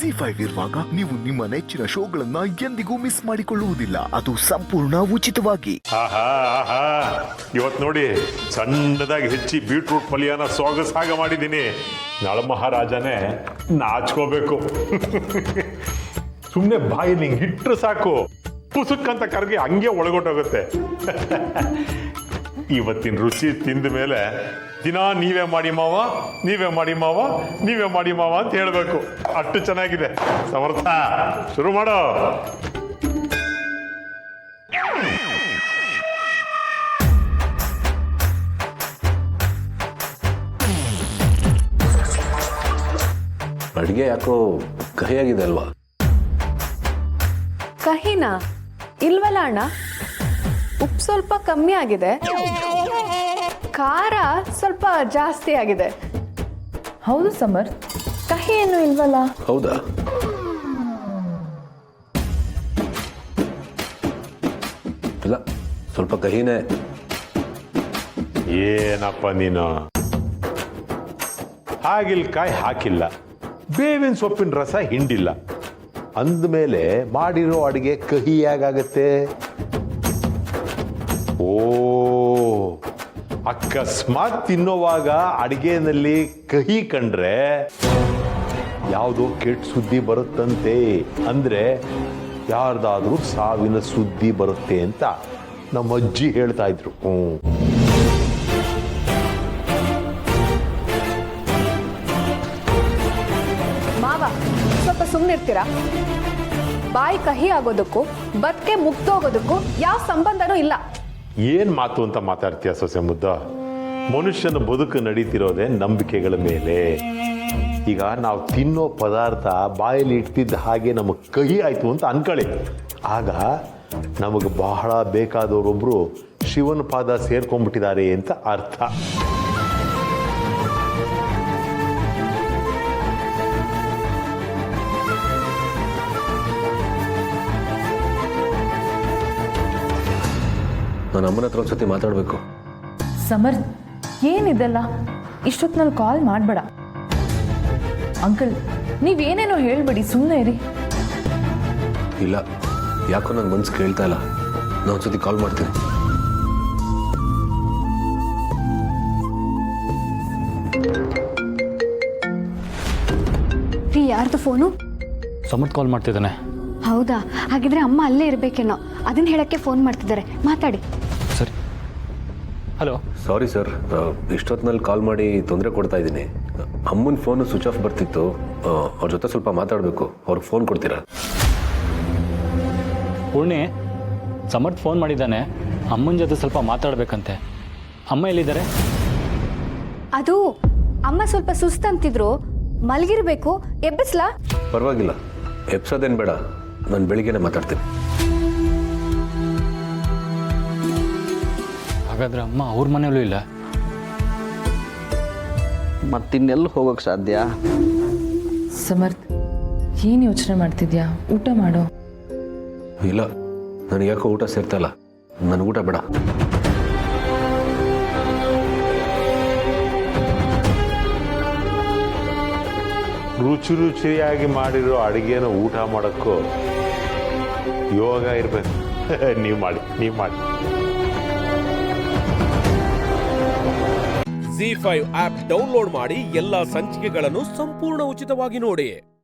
ಜಿ5 ಇರುವಾಗ ನೀವು ನಿಮ್ಮ ನೆಚ್ಚಿನ ಶೋಗಳನ್ನ ಎಂದಿಗೂ ಮಿಸ್ ಮಾಡಿಕೊಳ್ಳುವುದಿಲ್ಲ. ಅದು ಸಂಪೂರ್ಣ ಉಚಿತವಾಗಿ. ಇವತ್ತು ನೋಡಿ ಸಣ್ಣದಾಗಿ ಹೆಚ್ಚಿ ಬೀಟ್ರೂಟ್ ಪಲ್ಯನ ಸೊಗಸಾಗ ಮಾಡಿದ್ದೀನಿ. ನಳ ಮಹಾರಾಜನೇ ನಾಚ್ಕೋಬೇಕು. ಸುಮ್ಮನೆ ಬಾಯಲ್ಲಿ ಹಿಂಗಿಟ್ರೆ ಸಾಕು, ಪುಸುಕ್ಕಂತ ಕರ್ಗೆ ಹಂಗೆ ಒಳಗೊಟ್ಟೋಗುತ್ತೆ. ಇವತ್ತಿನ ರುಚಿ ತಿಂದ ಮೇಲೆ ದಿನ ನೀವೇ ಮಾಡಿ ಮಾವ, ನೀವೇ ಮಾಡಿ ಮಾವ, ನೀವೇ ಮಾಡಿ ಮಾವ ಅಂತ ಹೇಳಬೇಕು. ಅಷ್ಟು ಚೆನ್ನಾಗಿದೆ. ಸಮರ್ಥ, ಶುರು ಮಾಡೋ. ಅಡಿಗೆ ಯಾಕೋ ಕಹಿಯಾಗಿದೆ ಅಲ್ವಾ? ಕಹಿನಾ? ಇಲ್ವಲ್ಲ ಅಣ್ಣ, ಉಪ್ಪು ಸ್ವಲ್ಪ ಕಮ್ಮಿ ಆಗಿದೆ, ಖಾರ ಸ್ವಲ್ಪ ಜಾಸ್ತಿ ಆಗಿದೆ. ಹೌದು ಸಮರ್, ಕಹಿ ಏನು ಇಲ್ವಲ್ಲ? ಹೌದಾ? ಇಲ್ಲ, ಸ್ವಲ್ಪ ಕಹಿನೇ. ಏನಪ್ಪ ನೀನು, ಹಾಗಿಲ್ಕಾಯಿ ಹಾಕಿಲ್ಲ, ಬೇವಿನ ಸೊಪ್ಪಿನ ರಸ ಹಿಂಡಿಲ್ಲ ಅಂದಮೇಲೆ ಮಾಡಿರೋ ಅಡಿಗೆ ಕಹಿ ಹೇಗಾಗತ್ತೆ? ಓ, ಅಕಸ್ಮಾತ್ ತಿನ್ನೋವಾಗ ಅಡಿಗೆನಲ್ಲಿ ಕಹಿ ಕಂಡ್ರೆ ಯಾವುದೋ ಕೆಟ್ಟ ಸುದ್ದಿ ಬರುತ್ತಂತೆ. ಅಂದ್ರೆ ಯಾರ್ದಾದ್ರೂ ಸಾವಿನ ಸುದ್ದಿ ಬರುತ್ತೆ ಅಂತ ನಮ್ಮ ಅಜ್ಜಿ ಹೇಳ್ತಾ ಇದ್ರು. ಮಾವ, ಸ್ವಲ್ಪ ಸುಮ್ಮನಿರ್ತೀರಾ? ಬಾಯಿ ಕಹಿ ಆಗೋದಕ್ಕೂ ಬದುಕೆ ಮುಗ್ದೋಗೋದಕ್ಕೂ ಯಾವ ಸಂಬಂಧನೂ ಇಲ್ಲ. ಏನ್ ಮಾತು ಅಂತ ಮಾತಾಡ್ತೀಯ ಸೊಸೆ ಮುದ್ದ? ಮನುಷ್ಯನ ಬದುಕು ನಡೀತಿರೋದೇ ನಂಬಿಕೆಗಳ ಮೇಲೆ. ಈಗ ನಾವು ತಿನ್ನೋ ಪದಾರ್ಥ ಬಾಯಲ್ಲಿ ಇಡ್ತಿದ್ದ ಹಾಗೆ ನಮಗೆ ಕಹಿ ಆಯ್ತು ಅಂತ ಅನ್ಕೊಳ್ಳಿ. ಆಗ ನಮಗೆ ಬಹಳ ಬೇಕಾದವರೊಬ್ರು ಶಿವನ ಪಾದ ಸೇರ್ಕೊಂಡ್ಬಿಟ್ಟಿದ್ದಾರೆ ಅಂತ ಅರ್ಥ. ನಾನು ಅಮ್ಮನ ಹತ್ರ ಒಂದ್ಸತಿ ಮಾತಾಡಬೇಕು. ಸಮರ್, ಏನಿದೆಲ್ಲ? ಇಷ್ಟೊತ್ತಿನಲ್ಲಿ ಕಾಲ್ ಮಾಡಬೇಡ. ಅಂಕಲ್, ನೀವೇನೇನೋ ಹೇಳ್ಬೇಡಿ, ಸುಮ್ಮನೆ ಇರಿ. ಇಲ್ಲ, ಯಾಕೋ ನನ್ನ ಮನ್ಸು ಕೇಳ್ತಾ ಇಲ್ಲ. ನಾನು ಒಂದ್ಸತಿ ಕಾಲ್ ಮಾಡ್ತೀನಿ. ರೀ, ಯಾರ್ದು ಫೋನು? ಸಮರ್ಥ್ ಕಾಲ್ ಮಾಡ್ತಿದ್ದಾನೆ. ಹೌದಾ? ಹಾಗಿದ್ರೆ ಅಮ್ಮ ಅಲ್ಲೇ ಇರ್ಬೇಕೇನೋ, ಅದನ್ನ ಹೇಳಕ್ಕೆ ಫೋನ್ ಮಾಡ್ತಿದ್ದಾರೆ. ಮಾತಾಡಿ. ಸರಿ. ಹಲೋ. ಸಾರಿ ಸರ್, ಇಷ್ಟೊತ್ತಿನಲ್ಲಿ ಕಾಲ್ ಮಾಡಿ ತೊಂದರೆ ಕೊಡ್ತಾ ಇದ್ದೀನಿ. ಅಮ್ಮನ ಫೋನು ಸ್ವಿಚ್ ಆಫ್ ಬರ್ತಿತ್ತು. ಅವ್ರ ಜೊತೆ ಸ್ವಲ್ಪ ಮಾತಾಡಬೇಕು. ಅವ್ರಿಗೆ ಫೋನ್ ಕೊಡ್ತೀರಾ? ಪೂರ್ಣಿ, ಸಮರ್ಥ್ ಫೋನ್ ಮಾಡಿದ್ದಾನೆ, ಅಮ್ಮನ ಜೊತೆ ಸ್ವಲ್ಪ ಮಾತಾಡಬೇಕಂತೆ. ಅಮ್ಮ ಎಲ್ಲಿದ್ದಾರೆ? ಅದು ಅಮ್ಮ ಸ್ವಲ್ಪ ಸುಸ್ತಂತಿದ್ರು, ಮಲಗಿರ್ಬೇಕು. ಎಬ್ಬಿಸ್ಲಾ? ಪರವಾಗಿಲ್ಲ, ಎಪ್ಸೋದೇನು ಬೇಡ. ನಾನು ಬೆಳಿಗ್ಗೆನೆ ಮಾತಾಡ್ತೀನಿ. ಹಾಗಾದ್ರೆ ಅಮ್ಮ ಅವ್ರ ಮನೆಯಲ್ಲೂ ಇಲ್ಲ? ಮತ್ತಿನ್ನೆಲ್ಲಿ ಹೋಗೋಕ್ಕೆ ಸಾಧ್ಯ? ಸಮರ್ಥ್, ಏನು ಯೋಚನೆ ಮಾಡ್ತಿದ್ಯಾ? ಊಟ ಮಾಡೋ. ಇಲ್ಲ, ನನಗೆ ಯಾಕೋ ಊಟ ಸೇರ್ತಾ ಇಲ್ಲ. ನನಗೆ ಊಟ ಬೇಡ. ರುಚಿ ರುಚಿಯಾಗಿ ಮಾಡಿರೋ ಅಡಿಗೆನ ಊಟ ಮಾಡೋಕ್ಕೂ ಯೋಗ ಇರಬೇಕು. ನೀವು ಮಾಡಿ. ಜಿ5 ಆಪ್ ಡೌನ್ಲೋಡ್ ಮಾಡಿ ಎಲ್ಲಾ ಸಂಚಿಕೆಗಳನ್ನು ಸಂಪೂರ್ಣ ಉಚಿತವಾಗಿ ನೋಡಿ.